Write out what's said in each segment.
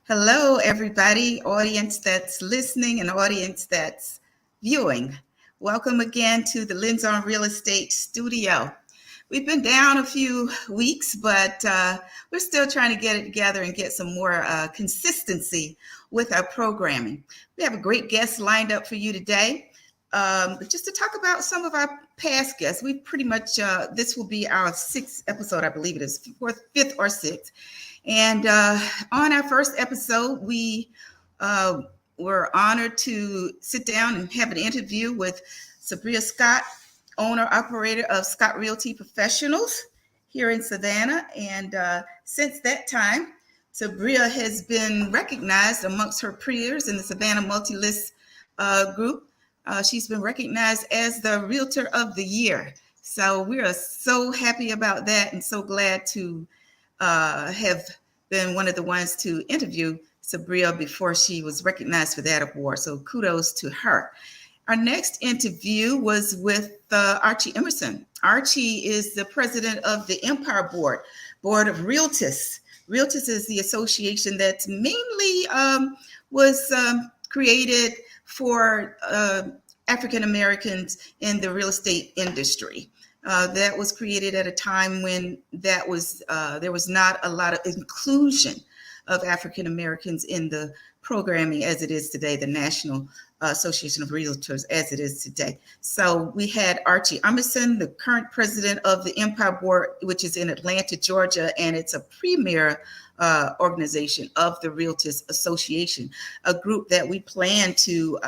Hello, everybody, audience that's listening and audience that's viewing. Welcome again to the Lens on Real Estate studio. We've been down a few weeks, but we're still trying to get it together and get some more consistency with our programming. We have a great guest lined up for you today. Just to talk about some of our past guests, we pretty much, this will be our sixth episode, I believe it is, fifth or sixth. And on our first episode, we uh, were honored to sit down and have an interview with Sabria Scott, owner operator of Scott Realty Professionals here in Savannah. And since that time, Sabria has been recognized amongst her peers in the Savannah Multi-List group. She's been recognized as the Realtor of the Year. So we are so happy about that and so glad to have been one of the ones to interview Sabria before she was recognized for that award. So kudos to her. Our next interview was with Archie Emerson. Archie is the president of the Empire Board of Realtors. Realtors is the association that mainly was created for African Americans in the real estate industry. That was created at a time when there was not a lot of inclusion of African Americans in the programming as it is today, the National Association of Realtors as it is today. So we had Archie Emerson, the current president of the Empire Board, which is in Atlanta, Georgia, and it's a premier organization of the Realtors Association, a group that we plan to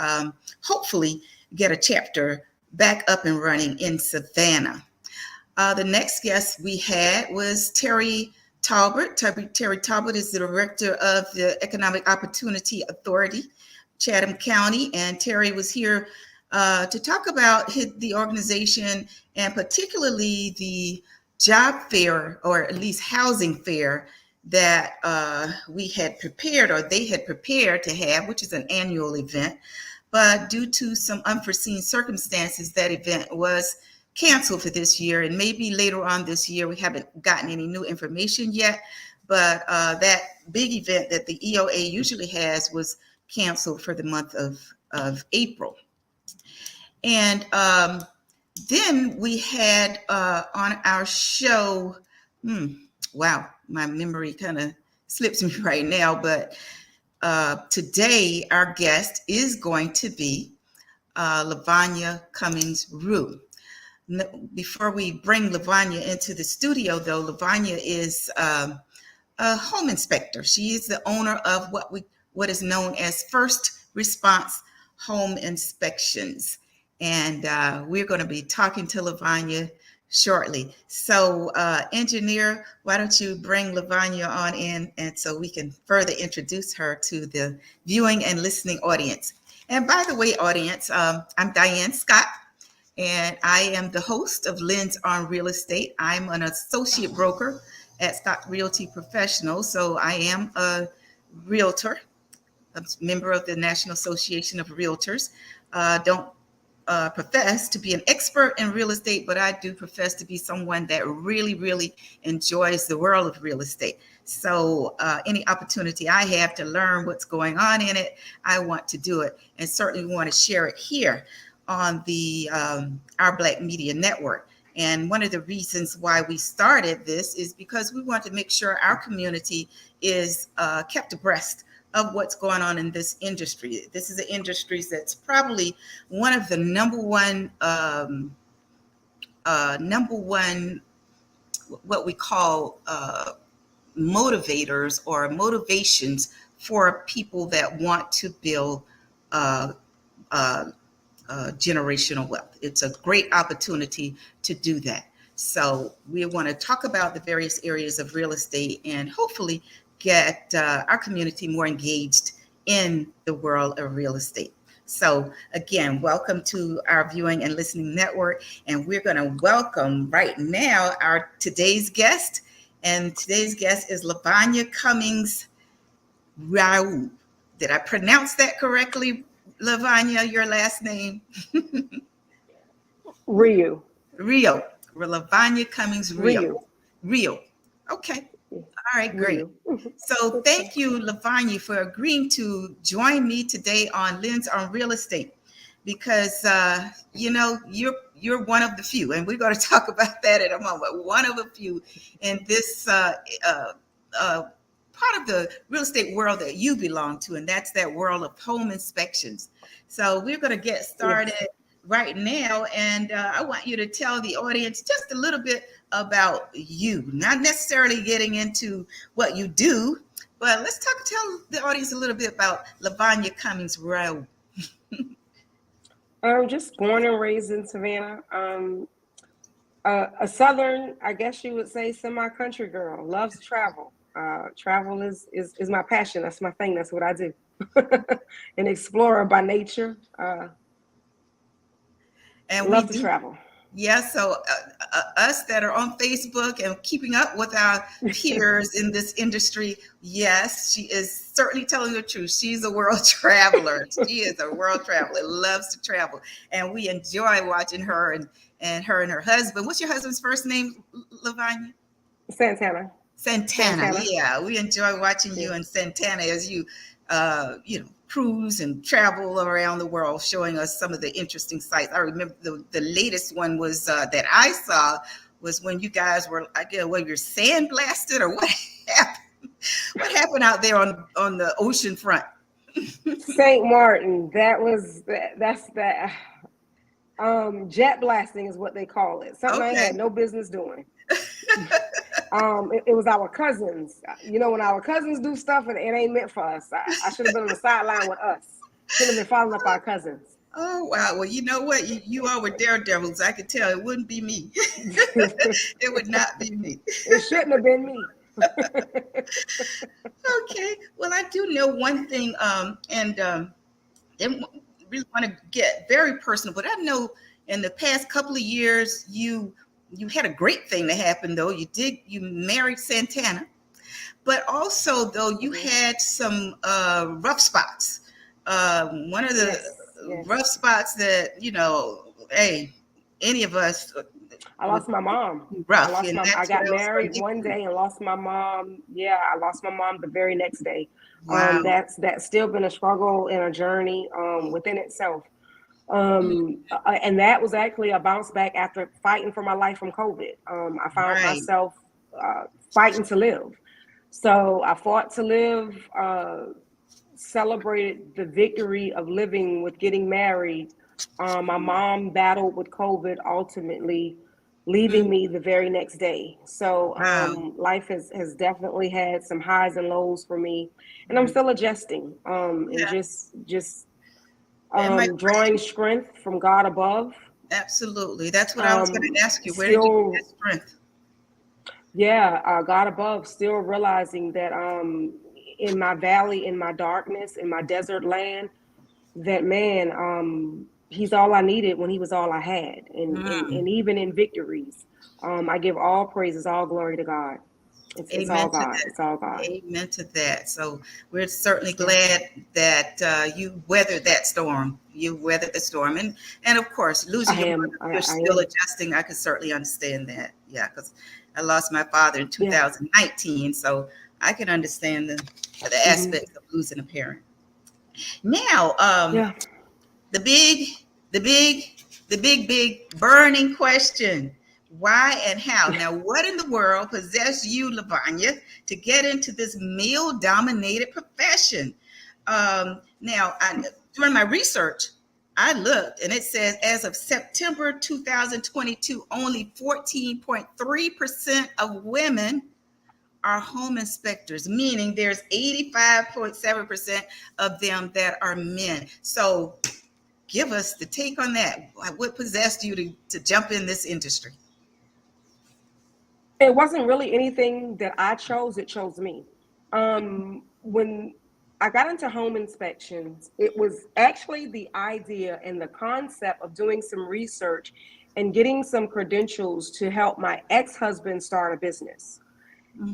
hopefully get a chapter back up and running in Savannah. The next guest we had was Terry Talbot. Terry Talbot is the director of the Economic Opportunity Authority, Chatham County, and Terry was here to talk about the organization and particularly the job fair, or at least housing fair, that we had prepared, or they had prepared to have, which is an annual event. But due to some unforeseen circumstances, that event was canceled for this year, and maybe later on this year. We haven't gotten any new information yet, but that big event that the EOA usually has was canceled for the month of April. And then we had on our show, wow, my memory kind of slips me right now, but today our guest is going to be Lavonnia Cummings Rue. Before we bring Lavonnia into the studio, though, Lavonnia is a home inspector. She is the owner of what is known as First Response Home Inspections. And we're going to be talking to Lavonnia shortly. So, engineer, why don't you bring Lavonnia on in, and so we can further introduce her to the viewing and listening audience. And by the way, audience, I'm Diann Scott, and I am the host of Lens on Real Estate. I'm an associate broker at Scott Realty Professionals. So I am a realtor, a member of the National Association of Realtors. Don't profess to be an expert in real estate, but I do profess to be someone that really, really enjoys the world of real estate. So any opportunity I have to learn what's going on in it, I want to do it, and certainly want to share it here on the Our Black Media Network. And one of the reasons why we started this is because we want to make sure our community is kept abreast of what's going on in this industry. This is an industry that's probably one of the number one, what we call motivators or motivations for people that want to build generational wealth. It's a great opportunity to do that. So we want to talk about the various areas of real estate and hopefully get our community more engaged in the world of real estate. So again, welcome to our viewing and listening network. And we're going to welcome right now our today's guest. And today's guest is Lavonnia Cummings Rue. Did I pronounce that correctly, Lavonnia, your last name? Rio. Lavonnia Cummings Rio. Okay. All right, We great. do. So Good stuff. thank you, Lavonnia, for agreeing to join me today on Lens on Real Estate, because you're one of the few, and we're going to talk about that in a moment. One of the few in this uh, part of the real estate world that you belong to, and that's that world of home inspections. So we're going to get started Yes. right now, and I want you to tell the audience just a little bit about you, not necessarily getting into what you do, but tell the audience a little bit about Lavonnia Cummings Rowe. Just born and raised in Savannah. A southern, I guess you would say, semi-country girl. Loves to travel. Travel is my passion. That's my thing. That's what I do. An explorer by nature. And we Love to do. travel. Yeah, so us that are on Facebook and keeping up with our peers in this industry, yes, she is certainly telling the truth. She's a world traveler. She is a world traveler, loves to travel. And we enjoy watching her and her and her husband. What's your husband's first name, Lavanya? Santana. Santana. Santana. Yeah, we enjoy watching you Yeah. and Santana as you, cruise and travel around the world, showing us some of the interesting sites. I remember the latest one was that I saw was when you guys were, I guess, you're sandblasted or what happened? What happened out there on the ocean front? Saint Martin. That's that. Jet blasting is what they call it. Something I Okay. had no business doing. It was our cousins. You know, when our cousins do stuff and it ain't meant for us, I should have been on the sideline with us. Shouldn't have been following up our cousins. Oh wow! Well, you know what? You all were daredevils. I could tell it wouldn't be me. It would not be me. It shouldn't have been me. Okay. Well, I do know one thing, and didn't really want to get very personal, but I know in the past couple of years you had a great thing that happened though. You married Santana, but also though you Mhm. had some rough spots. One of the Yes, rough yes. spots that hey, any of us I would lost my mom. be I rough, lost and my. I that's what got I was going to married get one to. day and lost my mom. Yeah, I lost my mom the very next day. Wow. That's still been a struggle and a journey within itself. And that was actually a bounce back after fighting for my life from COVID. I found Right. myself fighting to live. So I fought to live, celebrated the victory of living with getting married. My mom battled with COVID, ultimately leaving Mm, me the very next day. So wow. life has definitely had some highs and lows for me, and I'm still adjusting and Yeah. And my drawing question, strength from God above. absolutely. That's what I was going to ask you. Where did you get that Still, strength? yeah, God above, still realizing that in my valley, in my darkness, in my desert land, that man, he's all I needed when he was all I had. Mm. And even in victories, I give all praises, all glory to God. It's all Amen to God. that. It's all God. Amen to that. So we're certainly Yeah. glad that you weathered that storm. You weathered the storm, and of course, I losing your am. mother, you're I still am. adjusting. I could certainly understand that. Yeah, because I lost my father in Yeah. 2019, so I can understand the Hmm. aspects of losing a parent. Now, Yeah. the big, the big, big burning question. Why and how? Now, what in the world possessed you, Lavanya, to get into this male dominated profession? During my research, I looked and it says as of September 2022, only 14.3% of women are home inspectors, meaning there's 85.7% of them that are men. So give us the take on that. What possessed you to jump in this industry? It wasn't really anything that I chose, it chose me. When I got into home inspections, it was actually the idea and the concept of doing some research and getting some credentials to help my ex husband start a business.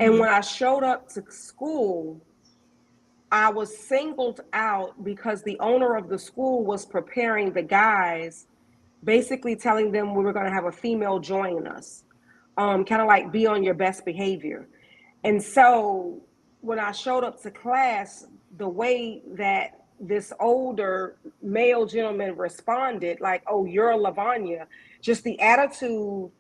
And Mm-hmm. when I showed up to school, I was singled out because the owner of the school was preparing the guys, basically telling them we were going to have a female join us, kind of like be on your best behavior. And so when I showed up to class, the way that this older male gentleman responded, like, "Oh, you're a Lavonnia," just the attitude,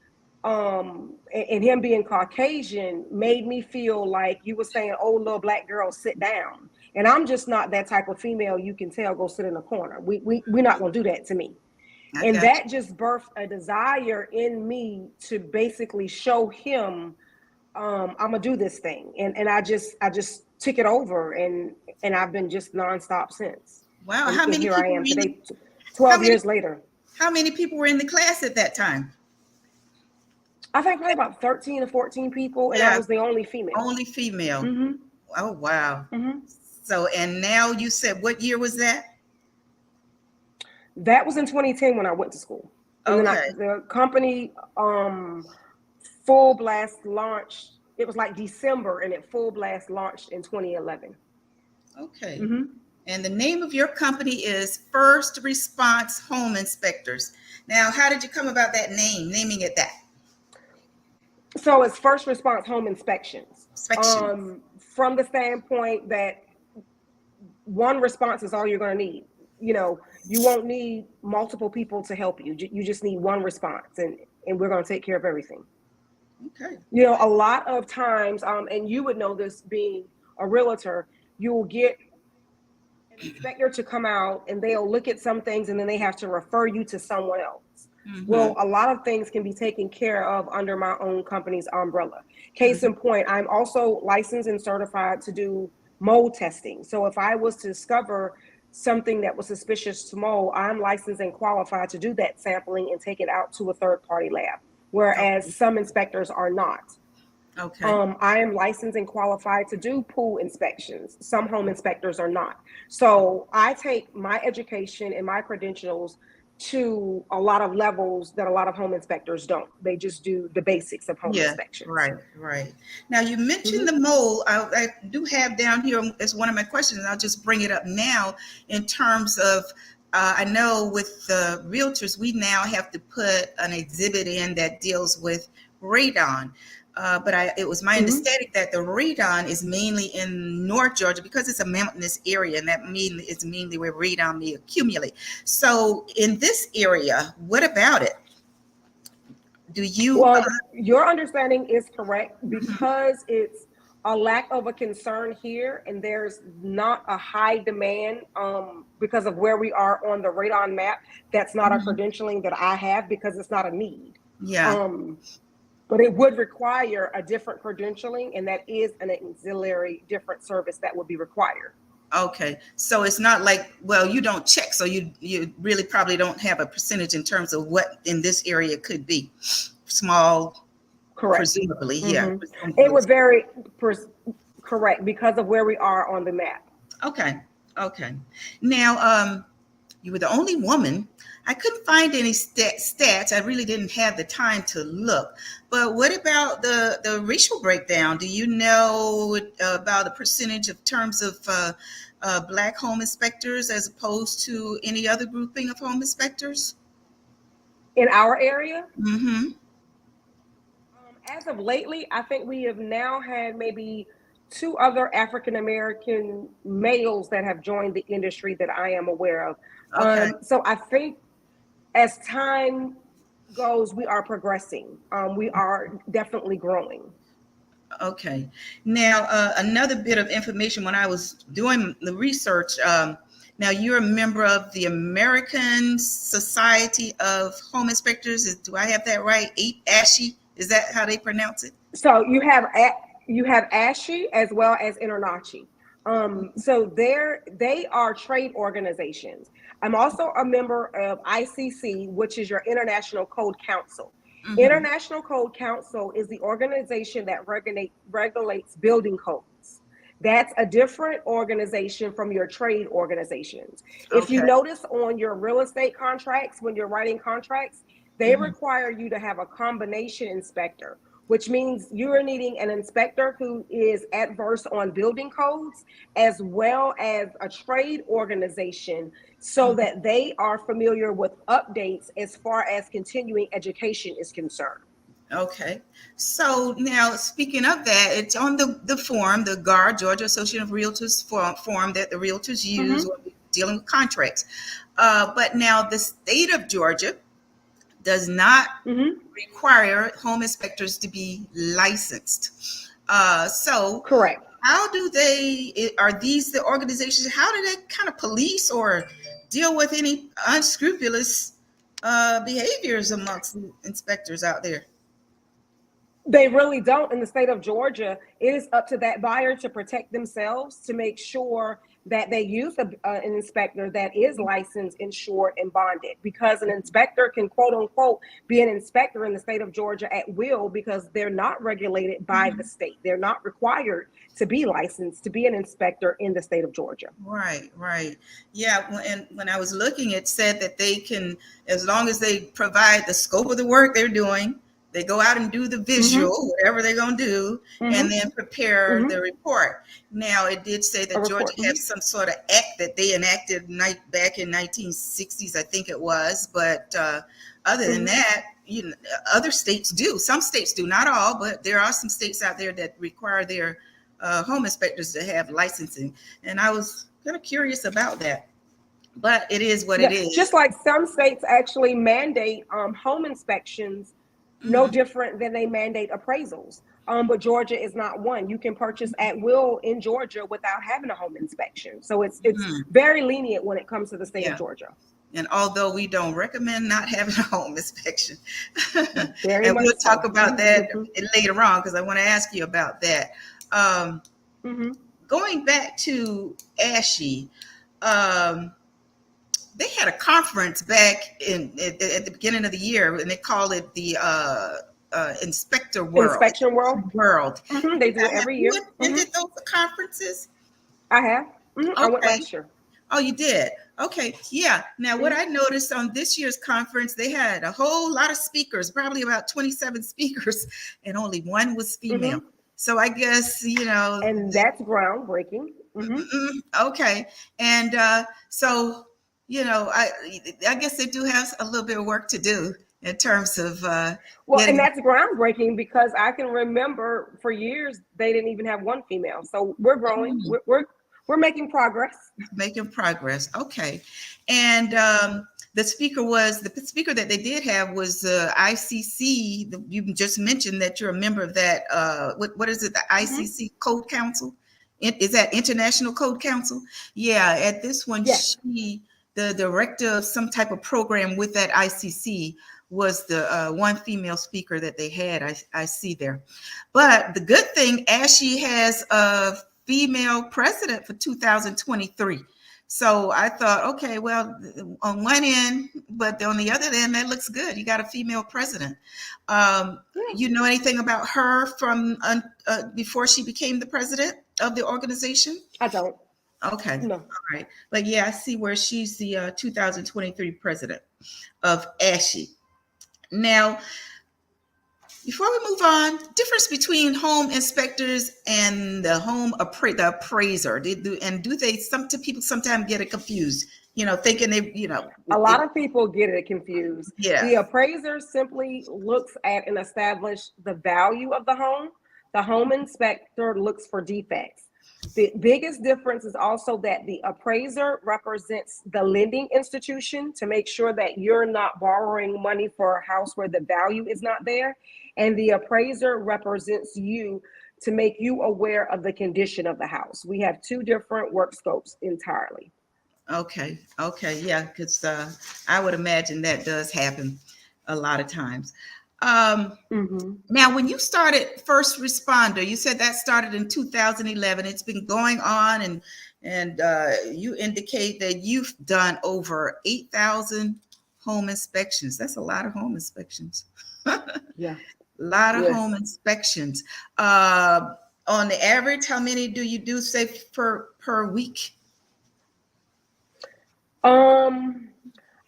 and him being Caucasian made me feel like you were saying, "Oh, little black girl, sit down." And I'm just not that type of female. You can tell, go sit in a corner. We're not gonna do that to me. I And got that just birthed a desire in me to basically show him, I'm gonna do this thing, and I just took it over, and I've been just nonstop since. you. Wow. And here I am today, How 12 many years later. how many people were in the class at that time? I think probably about 13 or 14 people, and I Yeah, was the only female. only female. Mm-hmm. Oh wow. Mm-hmm. So and now you said what year was that? That was in 2010 when I went to school, and then Okay. the company full blast launched. It was like December, and it full blast launched in 2011. Okay. Mm-hmm. And the name of your company is First Response Home Inspectors. Now, how did you come about that name, naming it that? So it's first response home inspections. Inspection. From the standpoint that one response is all you're going to need. You won't need multiple people to help you. You just need one response, and we're going to take care of everything. Okay. A lot of times, and you would know this being a realtor, you will get an inspector to come out and they'll look at some things and then they have to refer you to someone else. Mm-hmm. Well, a lot of things can be taken care of under my own company's umbrella. Case in point, I'm also licensed and certified to do mold testing. So if I was to discover something that was suspicious to mold, I'm licensed and qualified to do that sampling and take it out to a third party lab, whereas Okay. some inspectors are not. Okay. I am licensed and qualified to do pool inspections. Some home inspectors are not. So I take my education and my credentials to a lot of levels that a lot of home inspectors don't. They just do the basics of home Yeah, inspections. right, right. Now you mentioned Mm-hmm. the mold. I do have down here as one of my questions, and I'll just bring it up now in terms of I know with the realtors, we now have to put an exhibit in that deals with radon. But it was my Mm-hmm. understanding that the radon is mainly in North Georgia because it's a mountainous area, and that is mainly where radon may accumulate. So in this area, what about it? Do you? Well, your understanding is correct because it's a lack of a concern here, and there's not a high demand because of where we are on the radon map. That's not a Mhm. credentialing that I have because it's not a need. Yeah. Um, but it would require a different credentialing, and that is an auxiliary different service that would be required. Okay, so it's not like, well, you don't check, so you really probably don't have a percentage in terms of what in this area could be small, Correct. presumably, yeah, Hmm. It presumably. would vary. Correct, because of where we are on the map. Okay, okay. Now, you were the only woman. I couldn't find any stats. I really didn't have the time to look. But what about the racial breakdown? Do you know about the percentage of terms of Black home inspectors as opposed to any other grouping of home inspectors? In our area, Mm-hmm. as of lately, I think we have now had maybe two other African American males that have joined the industry that I am aware of. Okay. So I think as time goes, we are progressing. We are definitely growing. Okay. Now, another bit of information when I was doing the research. Now, you're a member of the American Society of Home Inspectors. Do I have that right? ASHI? Is that how they pronounce it? So you have ASHI as well as INTERNACHI. So they are trade organizations. I'm also a member of ICC, which is your International Code Council. Mm-hmm. International Code Council is the organization that regulates building codes. That's a different organization from your trade organizations. If you Okay. notice on your real estate contracts, when you're writing contracts, they Mm-hmm. require you to have a combination inspector, which means you're needing an inspector who is adverse on building codes as well as a trade organization so Mm-hmm. that they are familiar with updates as far as continuing education is concerned. Okay. So now, speaking of that, it's on the form, the GAR, Georgia Association of Realtors form that the realtors use Mm-hmm. when dealing with contracts. But now the state of Georgia does not Mm-hmm. require home inspectors to be licensed. So Correct. how do they, are these the organizations, how do they kind of police or deal with any unscrupulous behaviors amongst inspectors out there? They really don't. In the state of Georgia, it is up to that buyer to protect themselves, to make sure that they use an inspector that is licensed, insured, and bonded. Because an inspector can, quote unquote, be an inspector in the state of Georgia at will, because they're not regulated by the state. They're not required to be licensed to be an inspector in the state of Georgia. Right, right. Yeah, and when I was looking, it said that they can, as long as they provide the scope of the work they're doing, they go out and do the Mm-hmm. visual, whatever they're going to do, and Mm-hmm. then prepare Mm-hmm. the report. Now, it did say A that Georgia report. Mm-hmm. has some sort of act that they enacted back in 1960s, I think it was. But other than Mm-hmm. that, other states do. Some states do, not all, but there are some states out there that require their home inspectors to have licensing. And I was kind of curious about that, but it is what it Yeah, is. just like some states actually mandate home inspections, no Mhm. different than they mandate appraisals. But Georgia is not one. You can purchase at will in Georgia without having a home inspection. So it's Mhm. very lenient when it comes to the state of Yeah. Georgia. And although we don't recommend not having a home inspection, Very and much we'll talk so. about that Mm-hmm. later on because I want to ask you about that. Um, Mm-hmm. Going back to ASHI, um, they had a conference back at the beginning of the year, and they call it the Inspector World. Inspection world. World. Mm-hmm. They do it Yeah, have every you year. Mm-hmm. attended those conferences? I have. Mm-hmm. I went Okay. last year. Oh, you did? Okay. Yeah. Now, what Mm-hmm. I noticed on this year's conference, they had a whole lot of speakers, probably about 27 speakers, and only one was female. Mm-hmm. So I guess, And that's groundbreaking. Mm-hmm. okay. And so, I guess they do have a little bit of work to do in terms of Well, and getting that's groundbreaking because I can remember for years they didn't even have one female. So we're growing. We're making progress. making progress. Okay. And the speaker that they did have was ICC. You just mentioned that you're a member of that. What is it? The Mm-hmm. ICC Code Council? Is that International Code Council? Yeah. At this one, Yes. the director of some type of program with that ICC, was the one female speaker that they had. I see there. But the good thing, ASHI has a female president for 2023. So I thought, okay, well, on one end, but on the other end, that looks good. You got a female president. Yeah. You know anything about her from before she became the president of the organization? I don't. Okay, No. all right. But yeah, I see where she's the 2023 president of ASHI. Now, before we move on, difference between home inspectors and the appraiser. Do they, some people sometimes get it confused, thinking A lot of people get it confused. yeah. The appraiser simply looks at and establish the value of the home. The home inspector looks for defects. The biggest difference is also that the appraiser represents the lending institution to make sure that you're not borrowing money for a house where the value is not there. And the appraiser represents you to make you aware of the condition of the house. We have two different work scopes entirely. Okay. Okay. Yeah. Because I would imagine that does happen a lot of times. Um, Mm-hmm. Now, when you started First Responder, you said that started in 2011. It's been going on, and you indicate that you've done over 8,000 home inspections. That's a lot of home inspections. A Yeah. lot of home Yes. inspections. Uh, on the average, how many do you do, say, per week? Um,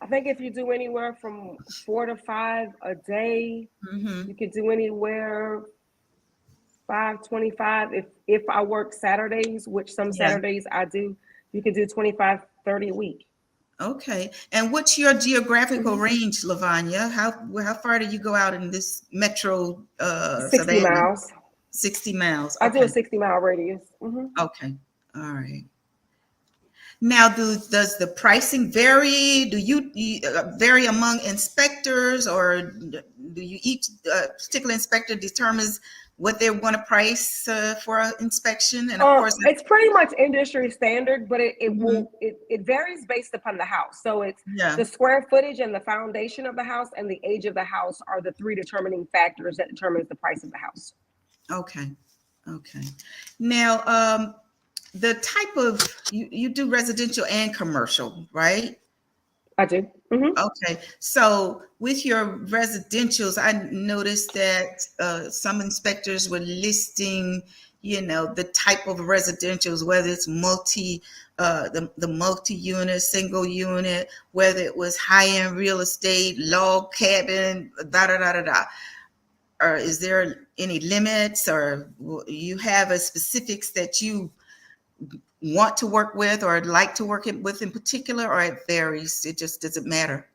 I think if you do anywhere from 4 to 5 a day, Mm-hmm. you could do anywhere 525. If I work Saturdays, which some Yeah. Saturdays I do, you could do 25, 30 a week. Okay. And what's your geographical Mhm. range, Lavonnia? How far do you go out in this metro 60 Savannah? miles. 60 miles. I do a Okay. 60-mile radius. Okay. All right. Now, does the pricing vary? Do you vary among inspectors, or do you each particular inspector determines what they want to price for an inspection? And of course, It's pretty much industry standard, but mhm, it varies based upon the house. So it's yeah. the square footage and the foundation of the house and the age of the house are the three determining factors that determines the price of the house. Okay. Okay. Now, the type of you do residential and commercial, right? I do. Okay, so with your residentials, I noticed that some inspectors were listing, the type of residentials, whether it's the multi-unit, single unit, whether it was high-end real estate, log cabin, da da da da da. Or is there any limits, or you have a specifics that you want to work with or like to work with in particular, or it varies? It just doesn't matter.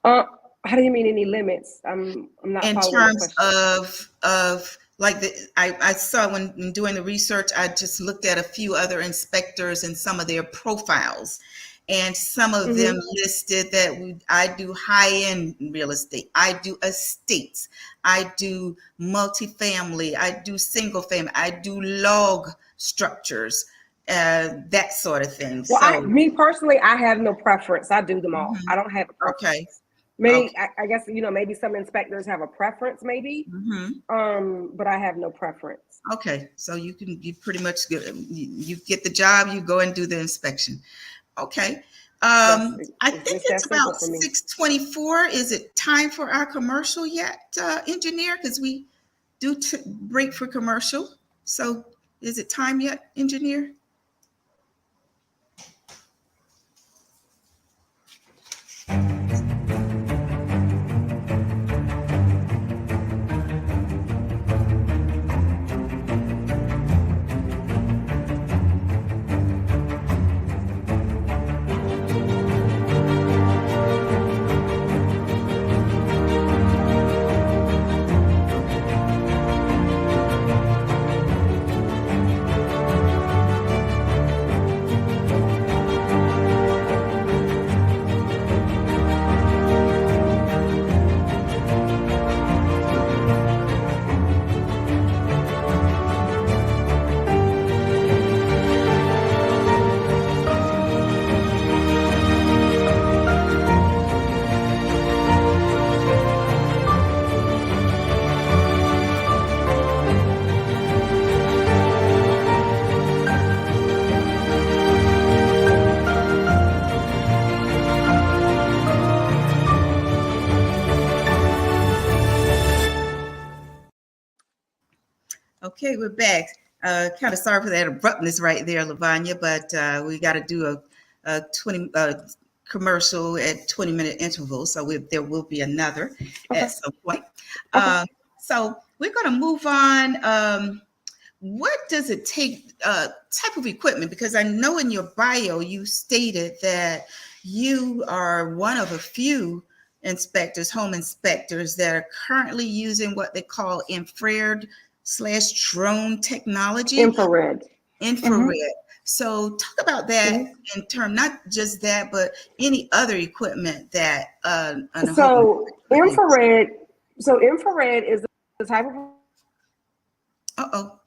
Uh, how do you mean any limits? I'm not In following the terms question. of like I saw when doing the research, I just looked at a few other inspectors and some of their profiles, and some of them hmm listed that I do high-end real estate, I do estates, I do multifamily, I do single family, I do log structures, that sort of thing. Well, So, me personally, I have no preference. I do them all. I mhm, don't have a okay, preference. Maybe okay, I guess maybe some inspectors have a preference, maybe, mhm. but I have no preference. Okay, so you pretty much you get the job, you go and do the inspection. Okay. I It's think just it's that simple about for me. 6:24. Is it time for our commercial yet, engineer? Because we do break for commercial. So is it time yet, engineer? Okay, we're back. Kind of sorry for that abruptness right there, Lavanya, but we got to do a 20 commercial at 20-minute intervals, so there will be another Okay. at some point. Okay. Uh, so we're going to move on. What does it take, type of equipment? Because I know in your bio you stated that you are one of a few inspectors, home inspectors, that are currently using what they call infrared slash drone technology, Infrared. infrared. hmm So talk about that hmm in term, not just that, but any other equipment that a home So inspector would use. infrared. So infrared is the type of Uh-oh.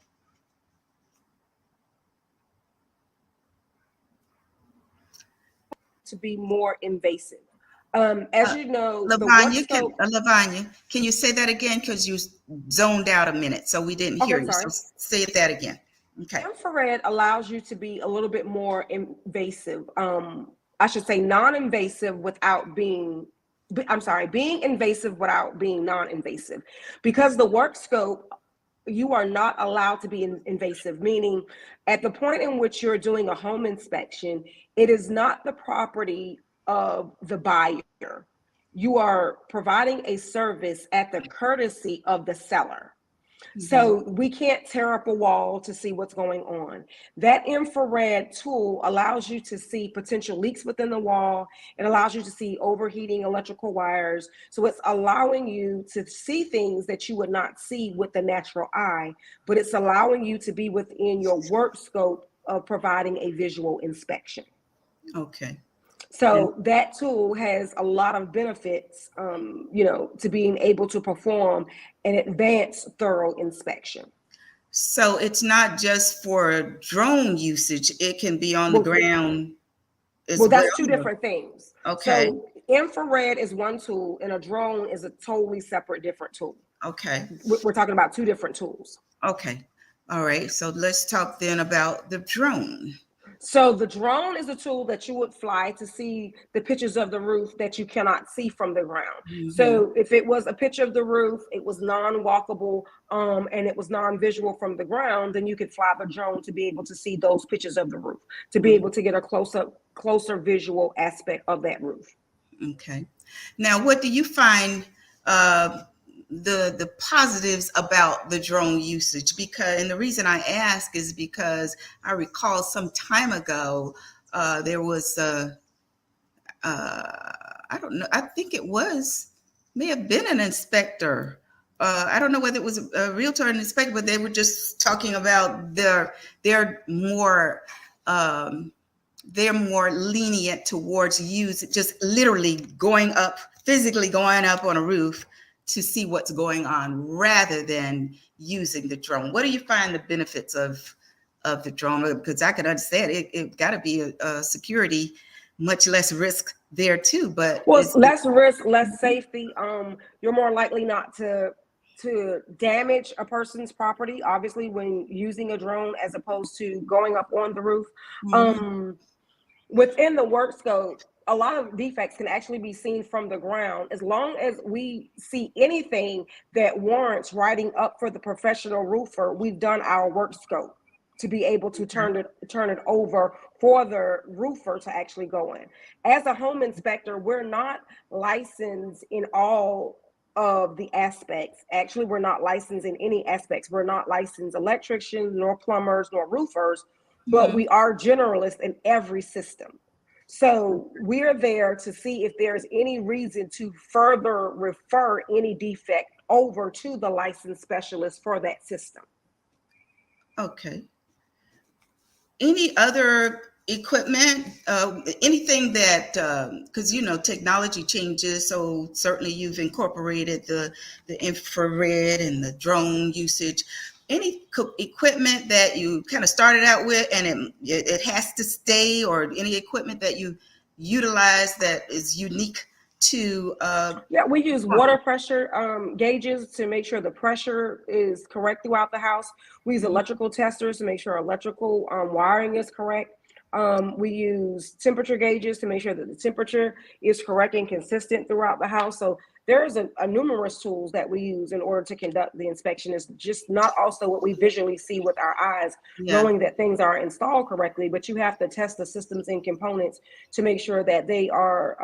to be more invasive. As Uh, you know, the work scope. Lavanya, can you say that again? Because you zoned out a minute, so we didn't hear Okay, you. So sorry. say that again. Okay. Infrared allows you to be a little bit more invasive. I should say non-invasive without being. I'm sorry, being invasive without being non-invasive, because the work scope you are not allowed to be invasive, meaning at the point in which you're doing a home inspection, it is not the property of the buyer. You are providing a service at the courtesy of the seller. Mhm. So we can't tear up a wall to see what's going on. That infrared tool allows you to see potential leaks within the wall. It allows you to see overheating electrical wires. So it's allowing you to see things that you would not see with the natural eye, but it's allowing you to be within your work scope of providing a visual inspection. Okay. And So that tool has a lot of benefits, to being able to perform an advanced thorough inspection. so it's not just for drone usage, it can be on the Well, ground as well, well. that's two different things. Okay. So infrared is one tool, and a drone is a totally separate, different tool. Okay. We're talking about two different tools. Okay. All right. So let's talk then about the drone. So the drone is a tool that you would fly to see the pictures of the roof that you cannot see from the ground. Hmm. So if it was a picture of the roof, it was non-walkable, and it was non-visual from the ground, then you could fly the drone to be able to see those pictures of the roof, to be able to get a closer visual aspect of that roof. Okay. Now, what do you find uh, the positives about the drone usage? Because, and the reason I ask is because I recall some time ago there was I don't know. I think it was may have been an inspector. I don't know whether it was a realtor or an inspector, but they were just talking about they're more um, they're more lenient towards use just literally going up, physically going up on a roof to see what's going on rather than using the drone. What do you find the benefits of the drone? Because I can understand it got to be a security, much less risk there too. But Well, is it less risk, less safety. You're more likely not to damage a person's property, obviously, when using a drone as opposed to going up on the roof. mhm, Um, Within the work scope, a lot of defects can actually be seen from the ground. As long as we see anything that warrants writing up for the professional roofer, we've done our work scope to be able to turn it over for the roofer to actually go in. As a home inspector, we're not licensed in all of the aspects. Actually, we're not licensed in any aspects. We're not licensed electricians, nor plumbers, nor roofers, but mhm. we are generalists in every system. So we're there to see if there's any reason to further refer any defect over to the licensed specialist for that system. Okay. Any other equipment, anything that, because technology changes, so certainly you've incorporated the infrared and the drone usage. Any equipment that you kind of started out with and it has to stay, or any equipment that you utilize that is unique to Yeah, we use water pressure gauges to make sure the pressure is correct throughout the house. We use Mhm. electrical testers to make sure electrical wiring is correct. We use temperature gauges to make sure that the temperature is correct and consistent throughout the house. So there's a numerous tools that we use in order to conduct the inspection. It's just not also what we visually see with our eyes, Yeah. knowing that things are installed correctly, but you have to test the systems and components to make sure that they are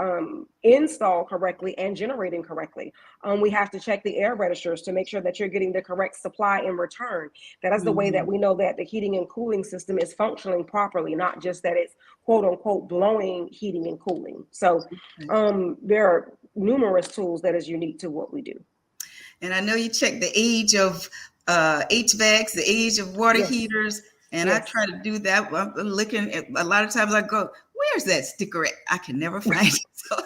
installed correctly and generating correctly. We have to check the air registers to make sure that you're getting the correct supply in return. That is the way that Mhm. we know that the heating and cooling system is functioning properly, not just that it's quote unquote blowing heating and cooling. So Okay. there are numerous tools that is unique to what we do. And I know you check the age of HVACs, the age of water Yes, heaters, and I yes. try to do that. I'm looking at a lot of times I go, where's that sticker at? I can never find it. So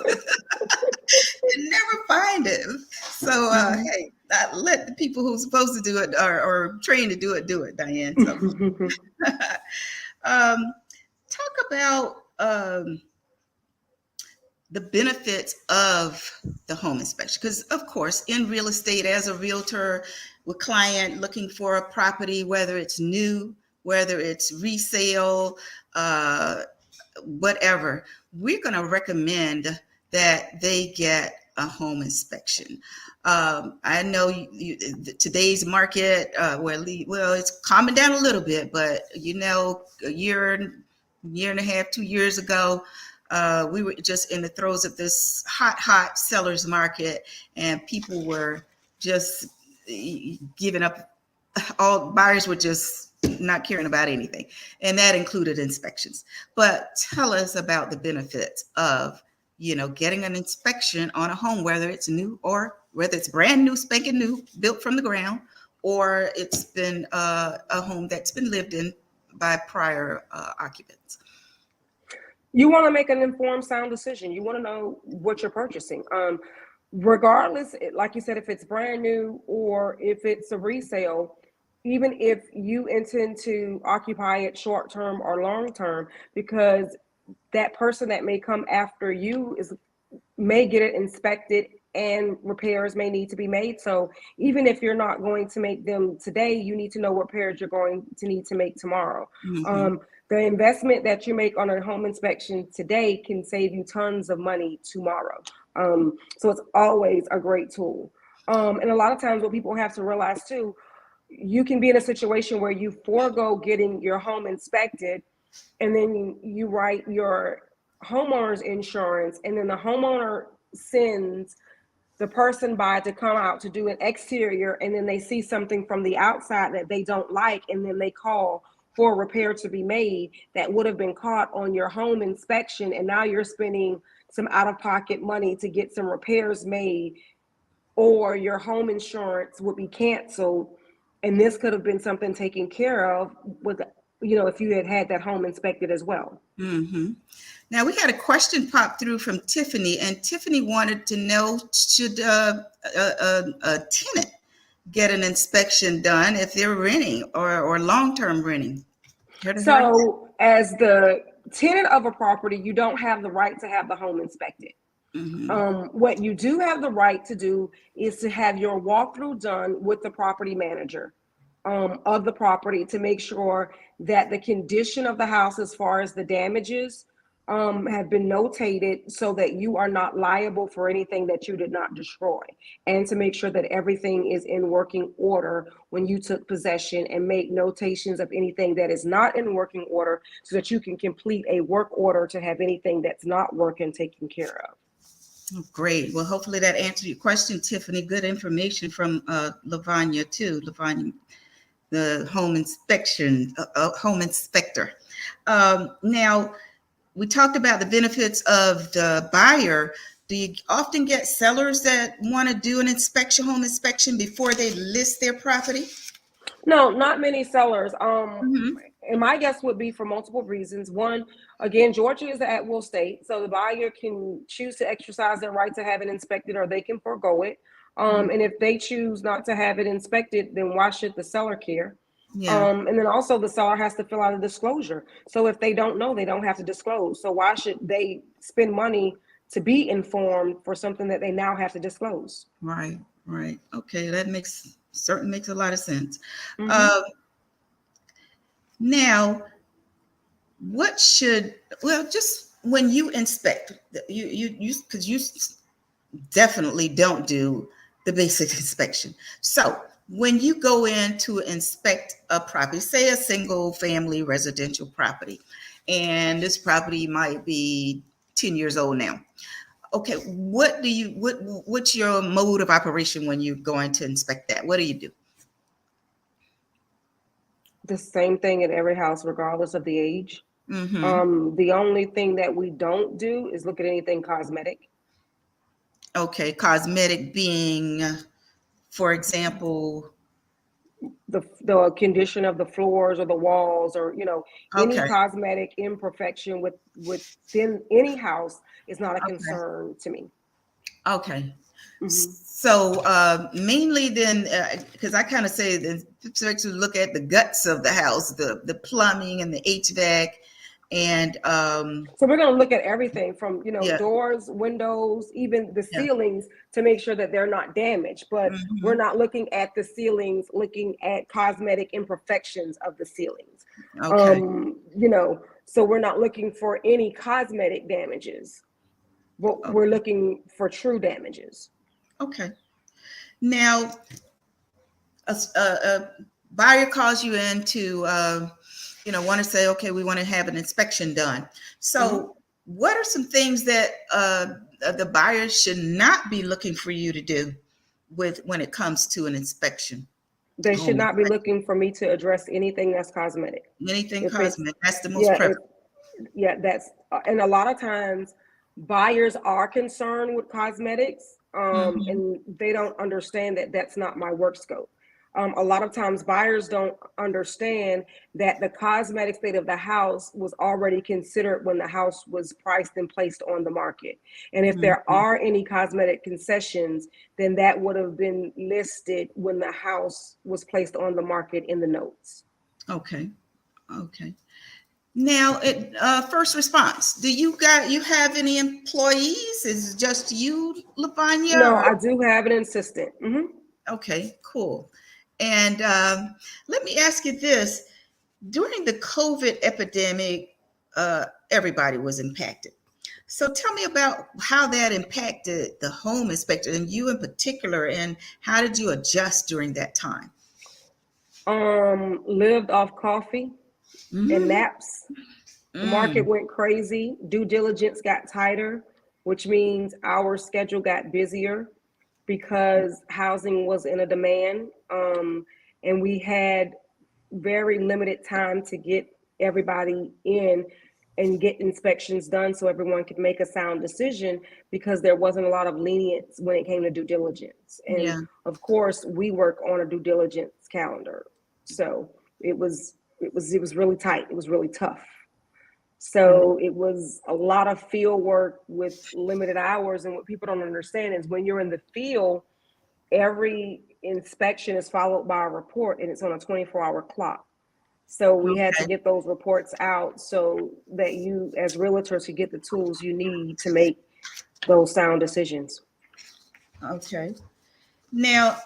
can never find it. So hey, I let the people who's supposed to do it or trained to do it, Diann. So um, talk about the benefits of the home inspection, because of course in real estate, as a realtor with client looking for a property, whether it's new, whether it's resale, uh, whatever, we're going to recommend that they get a home inspection. I know today's market, well, it's calming down a little bit, but a year and a half, 2 years ago, we were just in the throes of this hot sellers market, and people were just giving up all buyers were just not caring about anything, and that included inspections. But tell us about the benefits of, getting an inspection on a home, whether it's new or whether it's brand new, spanking new, built from the ground, or it's been a home that's been lived in by prior occupants. You want to make an informed, sound decision. You want to know what you're purchasing. Regardless, like you said, if it's brand new or if it's a resale, even if you intend to occupy it short term or long term, because that person that may come after you may get it inspected and repairs may need to be made. So even if you're not going to make them today, you need to know what repairs you're going to need to make tomorrow. Mm-hmm. The investment that you make on a home inspection today can save you tons of money tomorrow. So it's always a great tool. And a lot of times what people have to realize too, you can be in a situation where you forego getting your home inspected, and then you write your homeowner's insurance, and then the homeowner sends the person by to come out to do an exterior, and then they see something from the outside that they don't like, and then they call for a repair to be made that would have been caught on your home inspection, and now you're spending some out-of-pocket money to get some repairs made, or your home insurance would be canceled, and this could have been something taken care of with, if you had had that home inspected as well. Mm-hmm. Now, we had a question pop through from Tiffany, and Tiffany wanted to know, should a tenant get an inspection done if they're renting or long-term renting? So as the tenant of a property, you don't have the right to have the home inspected. Mm-hmm. What you do have the right to do is to have your walkthrough done with the property manager of the property to make sure that the condition of the house, as far as the damages, have been notated so that you are not liable for anything that you did not destroy, and to make sure that everything is in working order when you took possession, and make notations of anything that is not in working order so that you can complete a work order to have anything that's not working taken care of. Oh, great. Well, hopefully that answered your question, Tiffany. Good information from Lavonnia too. Lavonnia, the home inspector. Now, we talked about the benefits of the buyer. Do you often get sellers that want to do an home inspection before they list their property? No, not many sellers. Mm-hmm. And my guess would be for multiple reasons. One, again, Georgia is an at-will state, so the buyer can choose to exercise their right to have it inspected, or they can forego it. And if they choose not to have it inspected, then why should the seller care? Yeah. And then also the seller has to fill out a disclosure. So if they don't know, they don't have to disclose. So why should they spend money to be informed for something that they now have to disclose? Right. Right. Okay. That certainly makes a lot of sense. Mm-hmm. Now, just when you inspect, because you definitely don't do the basic inspection. So when you go in to inspect a property, say a single family residential property, and this property might be 10 years old now. Okay, what's your mode of operation when you're going to inspect that? What do you do? The same thing in every house, regardless of the age. Mm-hmm. The only thing that we don't do is look at anything cosmetic. Okay, cosmetic being, for example, The condition of the floors or the walls, or any okay, cosmetic imperfection within any house is not a okay, concern to me. okay. Mm-hmm. So mainly then, because I kind of say that to look at the guts of the house, the plumbing and the HVAC, and So we're going to look at everything from, yeah, doors, windows, even the yeah, ceilings, to make sure that they're not damaged. But we're mm-hmm, not looking at the ceilings, looking at cosmetic imperfections of the ceilings. okay, So we're not looking for any cosmetic damages, but we're okay, looking for true damages. okay. Now, a buyer calls you in to, want to say, okay, we want to have an inspection done. Mm-hmm. So, what are some things that the buyer should not be looking for you to do when it comes to an inspection? They Oh, should not be looking for me to address anything that's cosmetic. anything If it's cosmetic, that's the most yeah, prevalent. yeah, that's and a lot of times buyers are concerned with cosmetics, Mm-hmm. and they don't understand that that's not my work scope. A lot of times buyers don't understand that the cosmetic state of the house was already considered when the house was priced and placed on the market. And if there Mm-hmm. are any cosmetic concessions, then that would have been listed when the house was placed on the market in the notes. Okay. Okay. Now, first response. You have any employees? Is it just you, Lavonnia? No, Or I do have an assistant. okay, cool. And let me ask you this: during the COVID epidemic, everybody was impacted. So tell me about how that impacted the home inspector and you in particular, and how did you adjust during that time? Lived off coffee and Mm-hmm. naps. The market Mm. went crazy. Due diligence got tighter, which means our schedule got busier because housing was in a demand. And we had very limited time to get everybody in and get inspections done so everyone could make a sound decision because there wasn't a lot of lenience when it came to due diligence. And Yeah. of course, we work on a due diligence calendar. So it was really tight. It was really tough. Mm. So it was a lot of field work with limited hours. And what people don't understand is when you're in the field, every inspection is followed by a report and it's on a 24-hour clock. So we had to Okay. get those reports out so that you, as realtors, could get the tools you need to make those sound decisions. Okay. Now,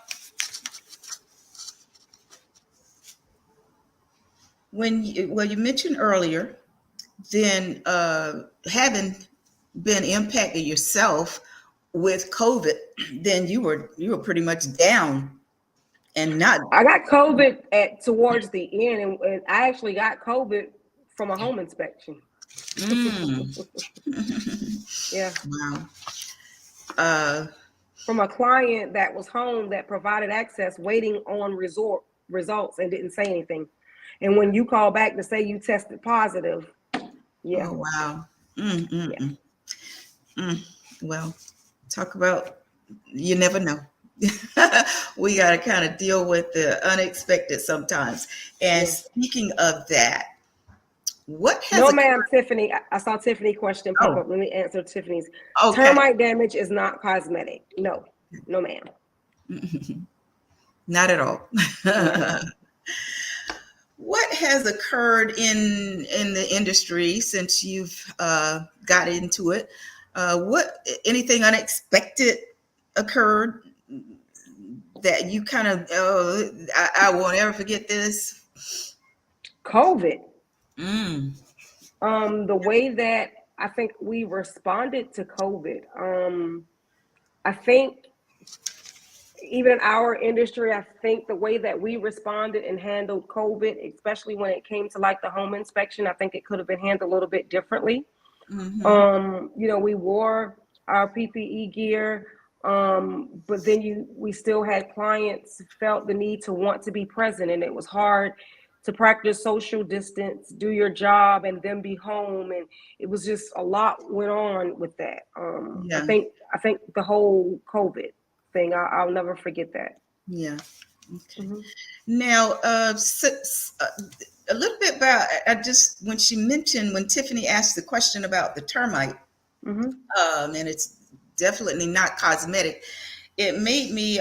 you mentioned earlier, then having been impacted yourself with COVID, then you were pretty much down and not. I got COVID at towards the end, and I actually got COVID from a home inspection. Mm. Yeah, Wow. Uh, from a client that was home that provided access, waiting on resort results and didn't say anything. And when you call back to say you tested positive, yeah, oh wow. Mm, mm, yeah, mm, mm. Well, talk about you never know. We got to kind of deal with the unexpected sometimes. And yeah. speaking of that, what has No, ma'am, occurred? Tiffany. I saw Tiffany question pop Oh, up. Let me answer Tiffany's. okay. Termite damage is not cosmetic. No, no, ma'am. Not at all. Not at all. What has occurred in the industry since you've got into it? What anything unexpected occurred that you kind of I won't ever forget this? COVID. Mm, The way that I think we responded to COVID. I think even in our industry, I think the way that we responded and handled COVID, especially when it came to like the home inspection, I think it could have been handled a little bit differently. mm-hmm. We wore our PPE gear, but then we still had clients felt the need to want to be present, and it was hard to practice social distance, do your job, and then be home, and it was just a lot went on with that. I Yeah, think I think the whole COVID thing, I'll never forget that. yeah. Okay. Hmm. Now, a little bit about I just when Tiffany asked the question about the termite, Hmm. and it's definitely not cosmetic. It made me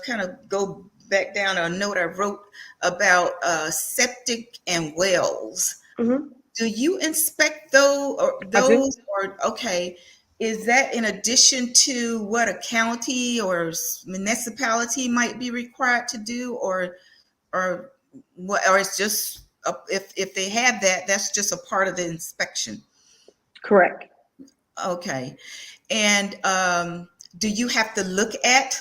kind of go back down a note I wrote about septic and wells. Hmm. Do you inspect those I do. or okay? Is that in addition to what a county or municipality might be required to do, or what, or it's just if they have that, that's just a part of the inspection. Correct. Okay. And do you have to look at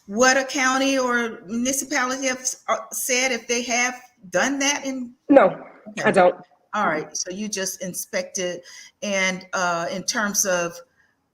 what a county or municipality have said if they have done that in? No, I Okay. don't. All Mm-mm. right. So you just inspected, and in terms of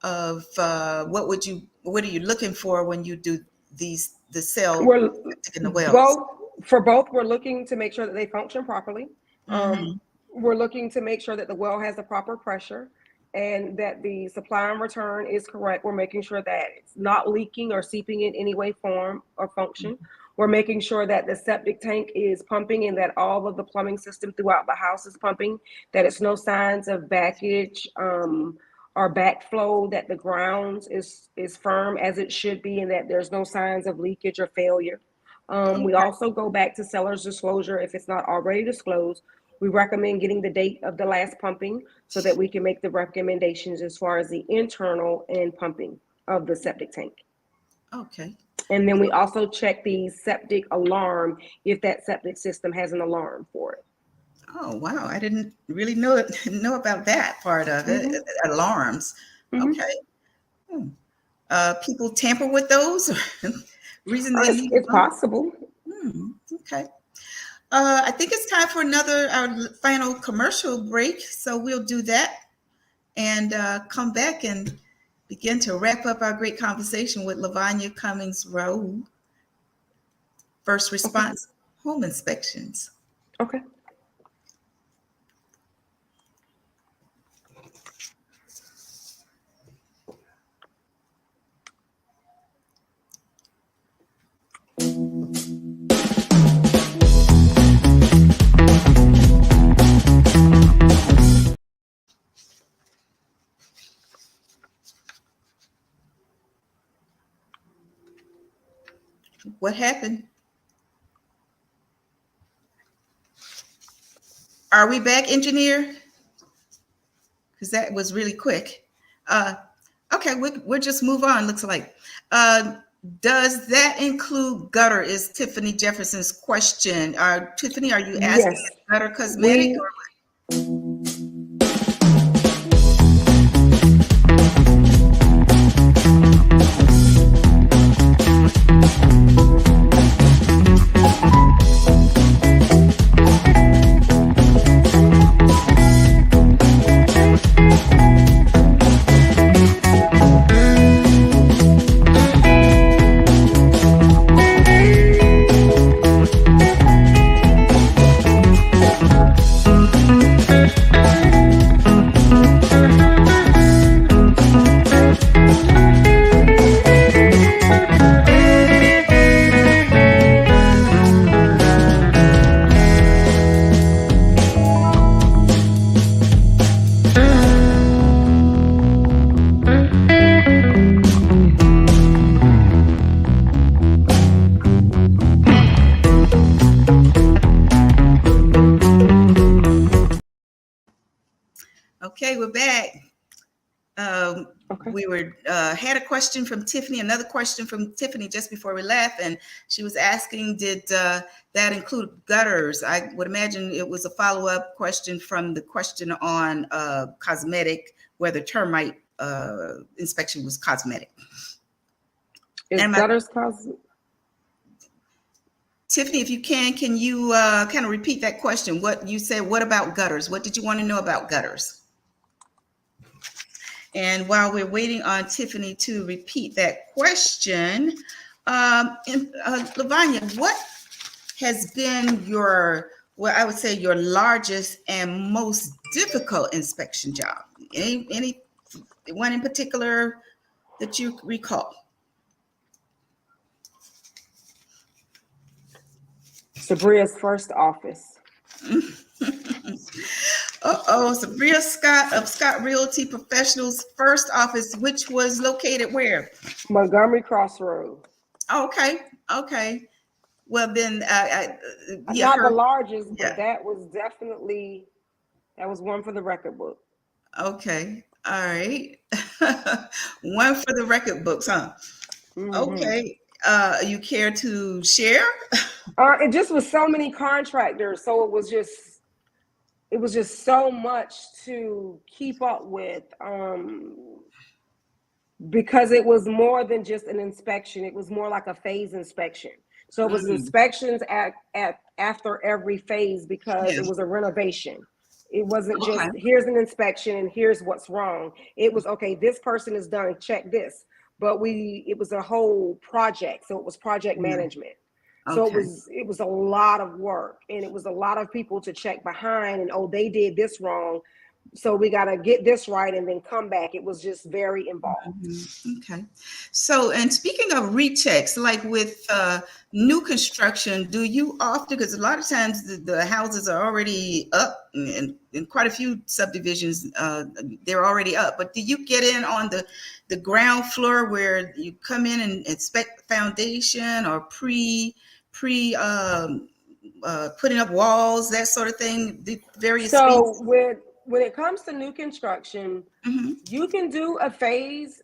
what are you looking for when you do the cell We're in the wells? both For both, we're looking to make sure that they function properly. Mm-hmm. We're looking to make sure that the well has the proper pressure and that the supply and return is correct. We're making sure that it's not leaking or seeping in any way, form, or function. We're making sure that the septic tank is pumping and that all of the plumbing system throughout the house is pumping, that it's no signs of backage or backflow, that the ground is firm as it should be, and that there's no signs of leakage or failure. We also go back to seller's disclosure if it's not already disclosed. We recommend getting the date of the last pumping so that we can make the recommendations as far as the internal and pumping of the septic tank. Okay. And then we also check the septic alarm if that septic system has an alarm for it. Oh, wow. I didn't really know about that part of it. Mm-hmm. Alarms. Mm-hmm. Okay. People tamper with those? Reason they leave It's them? possible. Okay. I think it's time for our final commercial break. So we'll do that and come back and begin to wrap up our great conversation with Lavonnia Cummings Rowe, First Response Home Inspections. Okay. What happened? Are we back, engineer? Because that was really quick. Okay, we'll just move on, looks like. Does that include gutter, is Tiffany Jefferson's question. Tiffany, are you asking Yes. if gutter cosmetic? Okay, we're back. We had a question from Tiffany, another question from Tiffany just before we left, and she was asking, did that include gutters? I would imagine it was a follow-up question from the question on cosmetic, whether termite inspection was cosmetic. Is gutters cosmetic? Tiffany, if you can you kind of repeat that question? What you said, what about gutters? What did you want to know about gutters? And while we're waiting on Tiffany to repeat that question, Lavonnia, what has been your largest and most difficult inspection job? Any one in particular that you recall? Sabria's first office. Sabria Scott of Scott Realty Professionals' first office, which was located where? Montgomery Crossroad. Okay. Well, then, not the largest, but that was one for the record book. Okay. All right. One for the record books, huh? Mm-hmm. Okay. You care to share? It just was so many contractors, so it was just so much to keep up with, because it was more than just an inspection. It was more like a phase inspection. So it was inspections after every phase, because it was a renovation. It wasn't just here's an inspection and here's what's wrong. It was, okay, this person is done, check this. But it was a whole project. So it was project management. So Okay. it was a lot of work, and it was a lot of people to check behind, and oh, they did this wrong, so we got to get this right and then come back. It was just very involved. Okay. So, and speaking of rechecks, like with new construction, do you often, because a lot of times the houses are already up in quite a few subdivisions, they're already up, but do you get in on the ground floor where you come in and inspect the foundation or putting up walls, that sort of thing, the various So speeds? when it comes to new construction, Hmm. you can do a phase,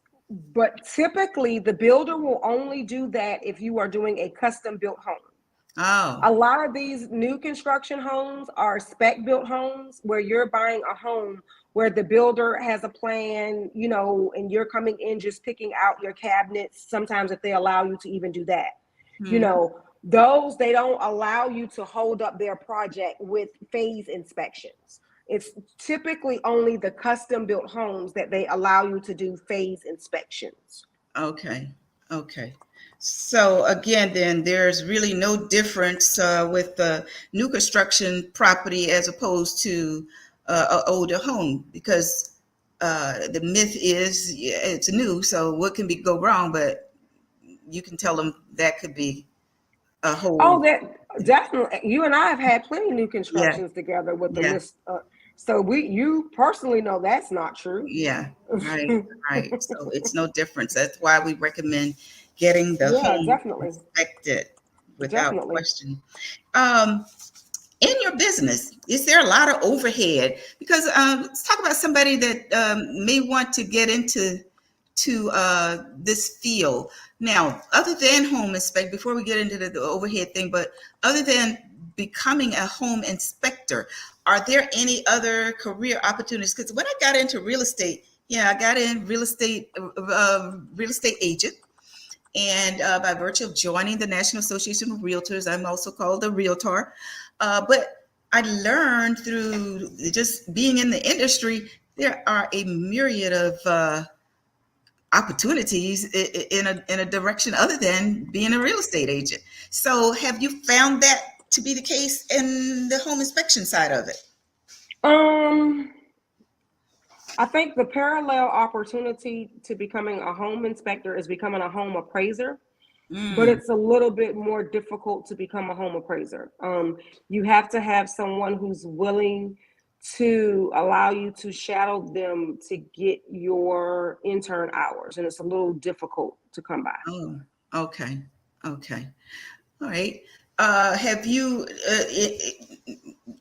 but typically the builder will only do that if you are doing a custom built home. Oh. A lot of these new construction homes are spec built homes where you're buying a home where the builder has a plan, you know, and you're coming in just picking out your cabinets. Sometimes if they allow you to even do that, you Hmm. know, those they don't allow you to hold up their project with phase inspections. It's typically only the custom built homes that they allow you to do phase inspections. Okay, okay. So again, then there's really no difference with the new construction property as opposed to an older home because the myth is yeah, it's new, so what can be go wrong? But you can tell them that could be a Oh, whole that definitely. You and I have had plenty new yeah, constructions together with the yeah, list. So you personally know that's not true. yeah, right, right. So it's no difference. That's why we recommend getting the Yeah, home definitely, inspected without definitely. question. Um, in your business, is there a lot of overhead? Because let's talk about somebody that may want to get into this field. Now, other than home inspect, before we get into the overhead thing, but other than becoming a home inspector, are there any other career opportunities? Because when I got into real estate, yeah, I got in real estate agent. And by virtue of joining the National Association of Realtors, I'm also called a realtor. But I learned through just being in the industry, there are a myriad of opportunities in a direction other than being a real estate agent. So, have you found that to be the case in the home inspection side of it? Um, I think the parallel opportunity to becoming a home inspector is becoming a home appraiser, but Mm. it's a little bit more difficult to become a home appraiser. You have to have someone who's willing to allow you to shadow them to get your intern hours, and it's a little difficult to come by. Oh, okay, okay, all right. Have you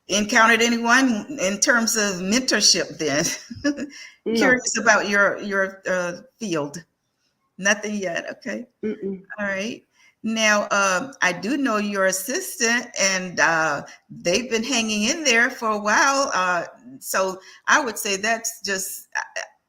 encountered anyone in terms of mentorship then? No. Curious about your field. Nothing yet. Okay. Mm-mm. All right. Now, I do know your assistant, and they've been hanging in there for a while. So I would say that's just,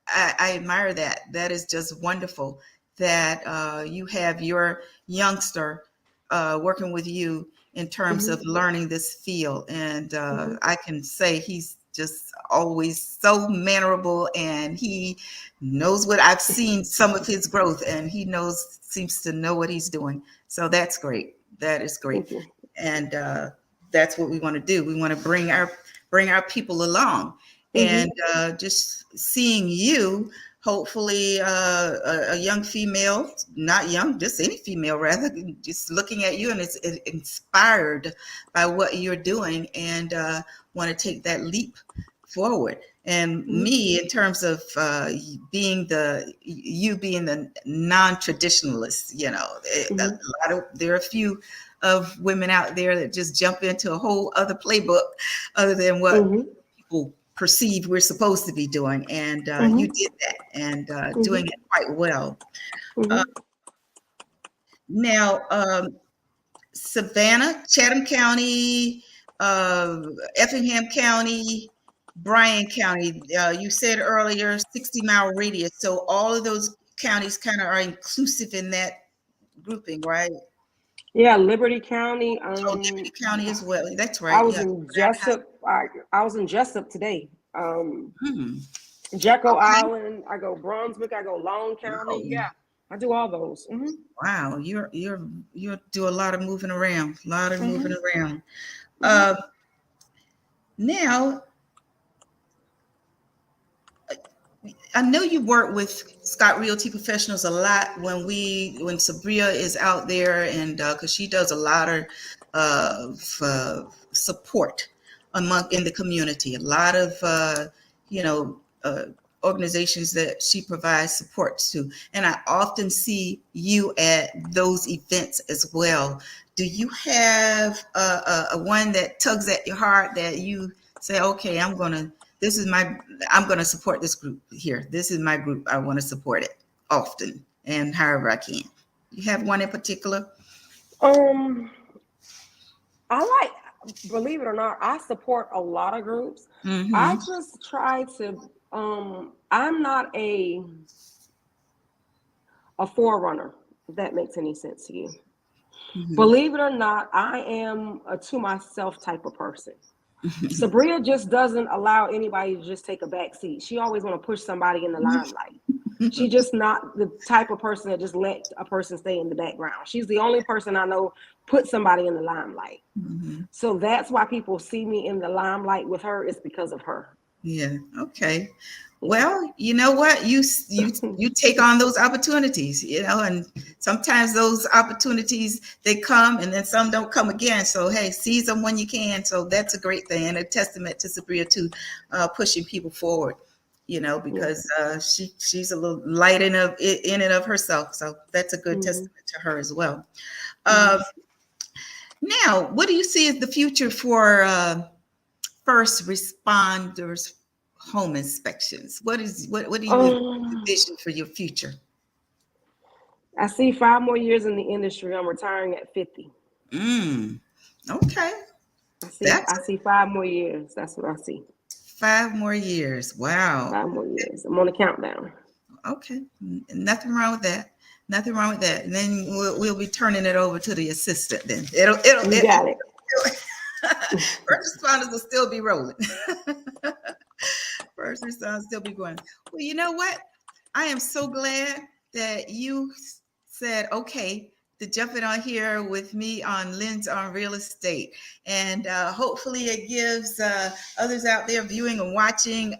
I admire that. That is just wonderful that you have your youngster working with you in terms of Mm-hmm. learning this field. And Mm-hmm. I can say he's just always so mannerable, and he knows what I've seen some of his growth, and he seems to know what he's doing. So that's great. That is great. Thank you. And that's what we want to do. We want to bring our people along, and Mm-hmm. just seeing you, hopefully a young female, not young, just any female rather, just looking at you and it's inspired by what you're doing, and want to take that leap forward. And Mm-hmm. me, in terms of being the non-traditionalist, Mm-hmm. there are a few of women out there that just jump into a whole other playbook other than what Mm-hmm. people perceive we're supposed to be doing. And you Mm-hmm. did that, and doing Mm-hmm. it quite well. Uh, Mm-hmm. now, Savannah, Chatham County, uh, Effingham County, Bryan County. You said earlier 60-mile radius. So all of those counties kind of are inclusive in that grouping, right? Yeah, Liberty County. Oh, Liberty County as well. That's I right. was Yeah. in Jessup. I was in Jessup today. Hmm. Jekyll Okay. Island. I go Brunswick. I go Long Oh, County. Yeah. I do all those. Wow, you do a lot of moving around, a lot of moving Hmm. around. Hmm. Uh, Now, I know you work with Scott Realty Professionals a lot when Sabria is out there, and because she does a lot of support among in the community, a lot of you know organizations that she provides support to, and I often see you at those events as well. Do you have a one that tugs at your heart that you say, okay, this is my I'm going to support this group here. This is my group. I want to support it often and however I can. You have one in particular? Um, I believe it or not, I support a lot of groups. I Mm-hmm. just try to. I'm not a forerunner. If that makes any sense to you. Mm-hmm. Believe it or not, I am a to myself type of person. Sabria just doesn't allow anybody to just take a back seat. She always want to push somebody in the limelight. She's just not the type of person that just let a person stay in the background. She's the only person I know put somebody in the limelight. Mm-hmm. So that's why people see me in the limelight with her. It's because of her. Yeah. Okay. Yeah. Well, you know what? You take on those opportunities, and sometimes those opportunities they come and then some don't come again. So hey, seize them when you can. So that's a great thing and a testament to Sabria too, pushing people forward. Yeah. Because she's a little light in and of herself. So that's a good Mm-hmm. testament to her as well. Mm-hmm. Uh, Now, what do you see as the future for first responders home inspections? What do you Um, envision for your future? I see 5 more years in the industry. I'm retiring at 50. Mm, okay, I see. that's I see 5 more years. That's what I see. 5 more years. Wow. 5 more years. I'm on the countdown. Okay, nothing wrong with that. Nothing wrong with that. And then we'll be turning it over to the assistant. Then You got it. first responders will still be rolling. First responders still be going. Well, you know what? I am so glad that you said, okay, to jump in on here with me on Lens on Real Estate. And hopefully it gives others out there viewing and watching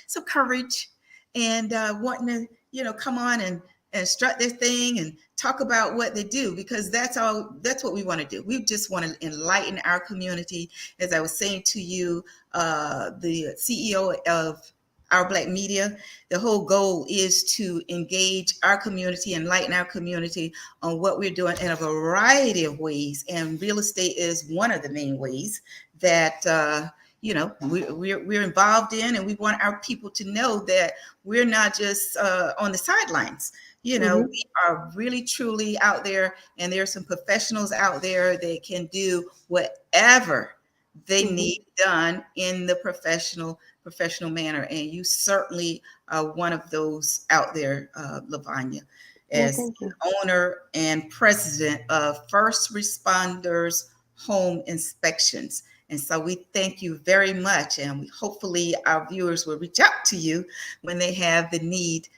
some courage and wanting to, come on and strut their thing and talk about what they do, because that's what we want to do. We just want to enlighten our community. As I was saying to you, the CEO of Our Black Media, the whole goal is to engage our community, enlighten our community on what we're doing in a variety of ways. And real estate is one of the main ways that we're involved in, and we want our people to know that we're not just on the sidelines. Mm-hmm. We are really truly out there, and there are some professionals out there that can do whatever they Mm-hmm. need done in the professional manner. And you certainly are one of those out there, Lavonnia, Well, as thank you. owner and president of First Responders Home Inspections. And so we thank you very much. And hopefully our viewers will reach out to you when they have the need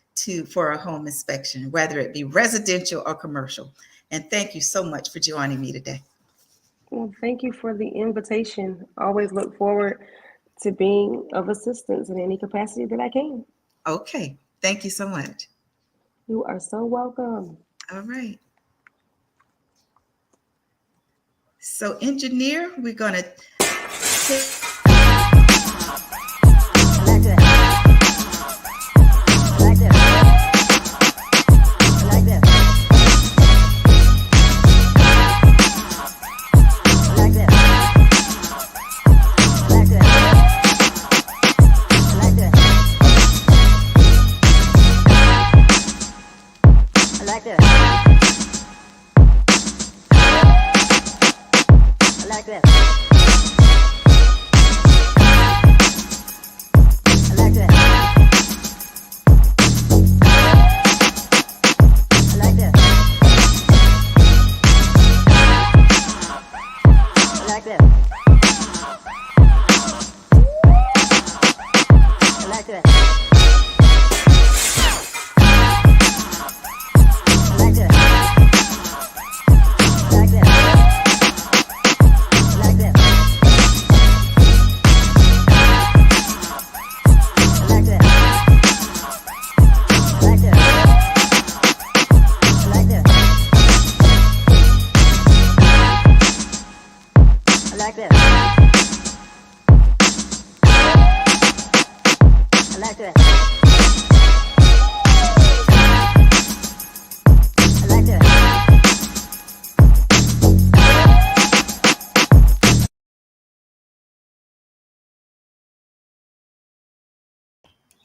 for a home inspection, whether it be residential or commercial. And thank you so much for joining me today. Well, thank you for the invitation. I always look forward to being of assistance in any capacity that I can. Okay. Thank you so much. You are so welcome. All right. So, engineer, we're going to take. Like this.